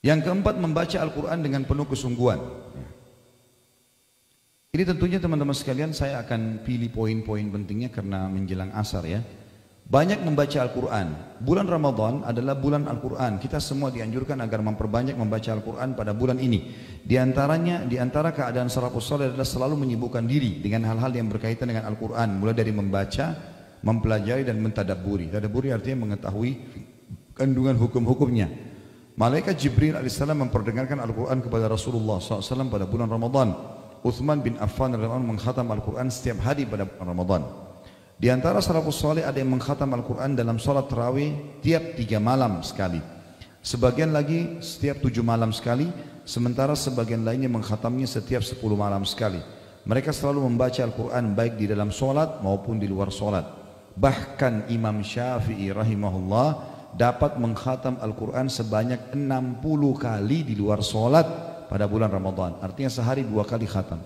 Yang keempat, membaca Al-Quran dengan penuh kesungguhan. Ini tentunya teman-teman sekalian saya akan pilih poin-poin pentingnya karena menjelang asar ya. Banyak membaca Al-Quran. Bulan Ramadan adalah bulan Al-Quran. Kita semua dianjurkan agar memperbanyak membaca Al-Quran pada bulan ini. Di antara keadaan salafus saleh adalah selalu menyibukkan diri dengan hal-hal yang berkaitan dengan Al-Quran. Mulai dari membaca, mempelajari dan mentadabburi. Tadabburi artinya mengetahui kandungan hukum-hukumnya. Malaikat Jibril alaihissalam memperdengarkan Al-Quran kepada Rasulullah SAW pada bulan Ramadan. Uthman bin Affan radhiyallahu anhu mengkhatam Al-Quran setiap hari pada bulan Ramadan. Di antara salafus saleh ada yang mengkhatam Al-Quran dalam salat tarawih tiap 3 malam sekali. Sebagian lagi setiap 7 malam sekali, sementara sebagian lainnya mengkhatamnya setiap 10 malam sekali. Mereka selalu membaca Al-Quran baik di dalam salat maupun di luar salat. Bahkan Imam Syafi'i rahimahullah dapat mengkhatam Al-Quran sebanyak 60 kali di luar salat pada bulan Ramadan. Artinya sehari 2 kali khatam.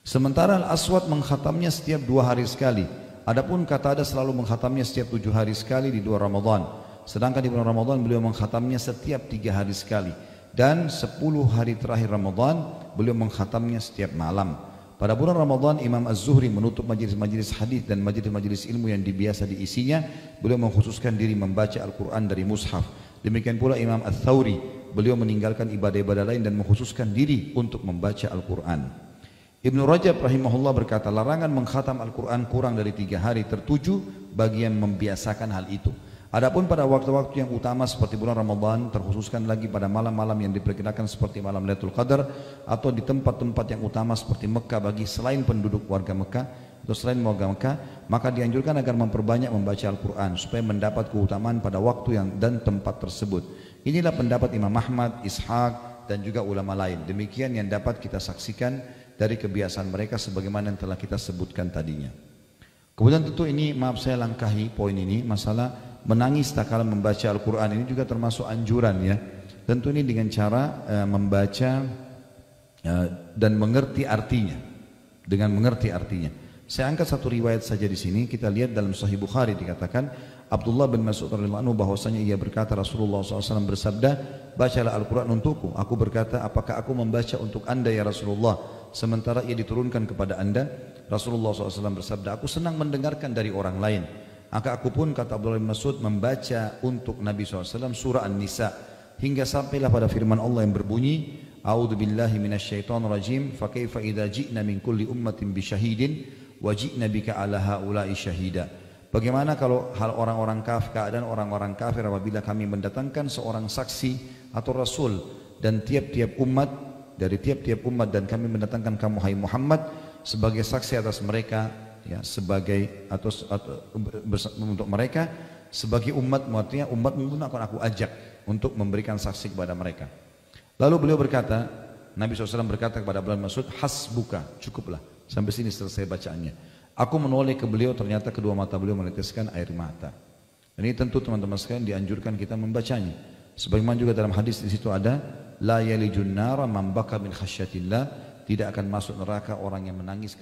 Sementara Al-Aswad mengkhatamnya setiap 2 hari sekali. Adapun Qatadah selalu mengkhatamnya setiap 7 hari sekali di luar Ramadan. Sedangkan di bulan Ramadan beliau mengkhatamnya setiap 3 hari sekali. Dan 10 hari terakhir Ramadan beliau mengkhatamnya setiap malam. Pada bulan Ramadan Imam Az-Zuhri menutup majelis-majelis hadis dan majelis-majelis ilmu yang biasa diisinya. Beliau mengkhususkan diri membaca Al-Quran dari mushaf. Demikian pula Imam Ats-Tsauri, beliau meninggalkan ibadah-ibadah lain dan mengkhususkan diri untuk membaca Al-Quran. Ibnu Rajab rahimahullah berkata, larangan mengkhatam Al-Quran kurang dari 3 hari tertuju bagi yang membiasakan hal itu. Adapun pada waktu-waktu yang utama seperti bulan Ramadan, terkhususkan lagi pada malam-malam yang diperkirakan seperti malam Lailatul Qadar atau di tempat-tempat yang utama seperti Mekah bagi selain penduduk warga Mekah atau selain warga Mekah, maka dianjurkan agar memperbanyak membaca Al-Quran supaya mendapat keutamaan pada waktu dan tempat tersebut. Inilah pendapat Imam Ahmad, Ishaq dan juga ulama lain. Demikian yang dapat kita saksikan dari kebiasaan mereka sebagaimana yang telah kita sebutkan tadinya. Kemudian tentu ini, maaf saya langkahi poin ini, masalah menangis tak kala membaca Al-Quran. Ini juga termasuk anjuran ya. Tentu ini dengan cara membaca dan mengerti artinya. Dengan mengerti artinya. Saya angkat satu riwayat saja di sini. Kita lihat dalam Sahih Bukhari dikatakan Abdullah bin Mas'ud radhiyallahu anhu bahwasanya ia berkata Rasulullah SAW bersabda, bacalah Al-Quran untukku. Aku berkata, apakah aku membaca untuk anda ya Rasulullah? Sementara ia diturunkan kepada anda. Rasulullah SAW bersabda, aku senang mendengarkan dari orang lain. Maka aku pun, kata Abdullah bin Mas'ud, membaca untuk Nabi SAW surah An-Nisa hingga sampailah pada firman Allah yang berbunyi, A'udzu billahi minasyaitonir rajim, fa kaifa idza ji'na min kulli ummatin bi syahidin wa ji'na bika 'ala haula'i syahida. Bagaimana kalau hal keadaan orang-orang kafir apabila kami mendatangkan seorang saksi atau rasul dan tiap-tiap umat dari tiap-tiap umat dan kami mendatangkan kamu hai Muhammad sebagai saksi atas mereka ya, sebagai atau untuk mereka sebagai umat, artinya umat pun akan aku ajak untuk memberikan saksi kepada mereka. Lalu beliau berkata, Nabi SAW berkata kepada Abdullah bin Mas'ud, hasbuka, cukuplah, sampai sini selesai bacaannya. Aku menoleh ke beliau, ternyata kedua mata beliau meneteskan air mata. Ini tentu teman-teman sekalian dianjurkan kita membacanya. Sebagaimana juga dalam hadis di situ ada, la yalijun nara man baka min khasyatillah, tidak akan masuk neraka orang yang menangis